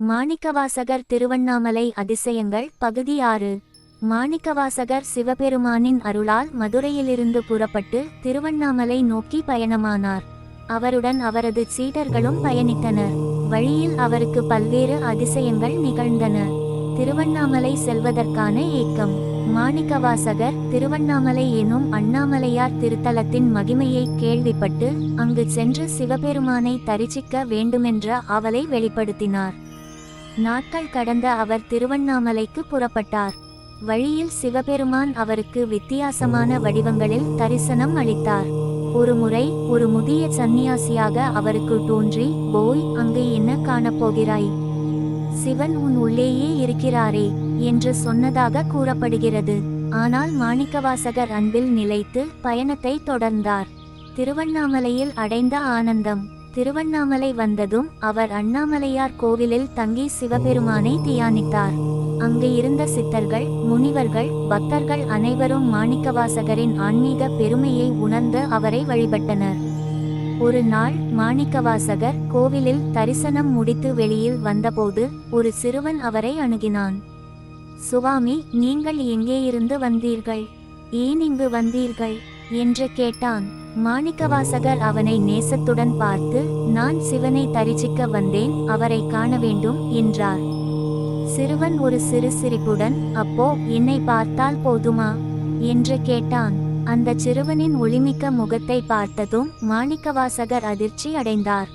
மாணிக்கவாசகர் திருவண்ணாமலை அதிசயங்கள் பகுதி 6. மாணிக்கவாசகர் சிவபெருமானின் அருளால் மதுரையிலிருந்து புறப்பட்டு திருவண்ணாமலை நோக்கி பயணமானார். அவருடன் அவரது சீடர்களும் பயணித்தனர். வழியில் அவருக்கு பல்வேறு அதிசயங்கள் நிகழ்ந்தன. திருவண்ணாமலை செல்வதற்கான ஏக்கம். மாணிக்கவாசகர் திருவண்ணாமலை எனும் அண்ணாமலையார் திருத்தலத்தின் மகிமையை கேள்விப்பட்டு அங்கு சென்று சிவபெருமானை தரிசிக்க வேண்டுமென்ற ஆவலை வெளிப்படுத்தினார். நாட்கள் கடந்த அவர் திருவண்ணாமலைக்கு புறப்பட்டார். வழியில் சிவபெருமான் அவருக்கு வித்தியாசமான வடிவங்களில் தரிசனம் அளித்தார். ஒருமுறை ஒரு முதிய சந்நியாசியாக அவருக்கு தோன்றி, போய் அங்கு என்ன காணப்போகிறாய்? சிவன் உன் உள்ளேயே இருக்கிறாரே என்று சொன்னதாக கூறப்படுகிறது. ஆனால் மாணிக்கவாசகர் அன்பில் நிலைத்து பயணத்தை தொடர்ந்தார். திருவண்ணாமலையில் அடைந்த ஆனந்தம். திருவண்ணாமலை வந்ததும் அவர் அண்ணாமலையார் கோவிலில் தங்கி சிவபெருமானை தியானித்தார். அங்கு இருந்த சித்தர்கள், முனிவர்கள், பக்தர்கள் அனைவரும் மாணிக்கவாசகரின் ஆன்மீக பெருமையை உணர்ந்து அவரை வழிபட்டனர். ஒரு நாள் மாணிக்கவாசகர் கோவிலில் தரிசனம் முடித்து வெளியில் வந்தபோது ஒரு சிறுவன் அவரை அணுகினான். சுவாமி, நீங்கள் எங்கே இருந்து வந்தீர்கள்? ஏன் இங்கு வந்தீர்கள் என்று கேட்டான். மாணிக்கவாசகர் அவனை நேசத்துடன் பார்த்து, நான் சிவனை தரிசிக்க வந்தேன், அவரை காண வேண்டும் என்றார். சிறுவன் ஒரு சிறு சிரிப்புடன், அப்போ என்னை பார்த்தால் போதுமா என்று கேட்டான். அந்த சிறுவனின் ஒளிமிக்க முகத்தை பார்த்ததும் மாணிக்கவாசகர் அதிர்ச்சி அடைந்தார்.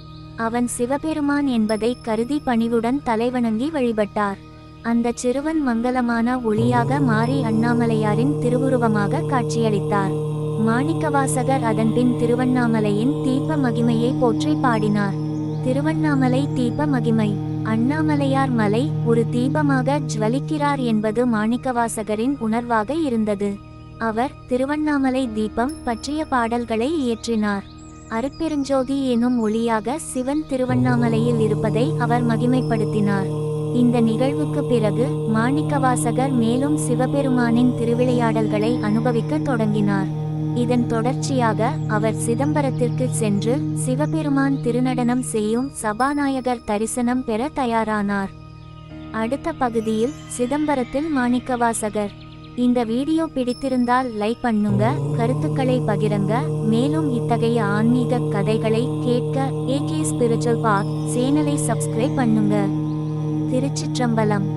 அவன் சிவபெருமான் என்பதை கருதி பணிவுடன் தலைவணங்கி வழிபட்டார். அந்த சிறுவன் மங்களமான ஒளியாக மாறி அண்ணாமலையாரின் திருவுருவமாக காட்சியளித்தார். மாணிக்கவாசகர் அதன்பின் திருவண்ணாமலையின் தீப மகிமையை போற்றி பாடினார். திருவண்ணாமலை தீப மகிமை. அண்ணாமலையார் மலை ஒரு தீபமாக ஜ்வலிக்கிறார் என்பது மாணிக்கவாசகரின் உணர்வாக இருந்தது. அவர் திருவண்ணாமலை தீபம் பற்றிய பாடல்களை இயற்றினார். அருட்பெருஞ்சோதி எனும் ஒளியாக சிவன் திருவண்ணாமலையில் இருப்பதை அவர் மகிமைப்படுத்தினார். இந்த நிகழ்வுக்கு பிறகு மாணிக்கவாசகர் மேலும் சிவபெருமானின் திருவிளையாடல்களை அனுபவிக்க தொடங்கினார். இதன் தொடர்ச்சியாக அவர் சிதம்பரத்திற்கு சென்று சிவபெருமான் திருநடனம் செய்யும் சபாநாயகர் தரிசனம் பெற தயாரானார். அடுத்த பகுதியில் சிதம்பரத்தில் மாணிக்கவாசகர். இந்த வீடியோ பிடித்திருந்தால் லைக் பண்ணுங்க, கருத்துக்களை பகிருங்க. மேலும் இத்தகைய ஆன்மீக கதைகளை கேட்க AK ஸ்பிரிச்சுவல் பாத் சேனலை சப்ஸ்கிரைப் பண்ணுங்க. திருச்சிற்றம்பலம்.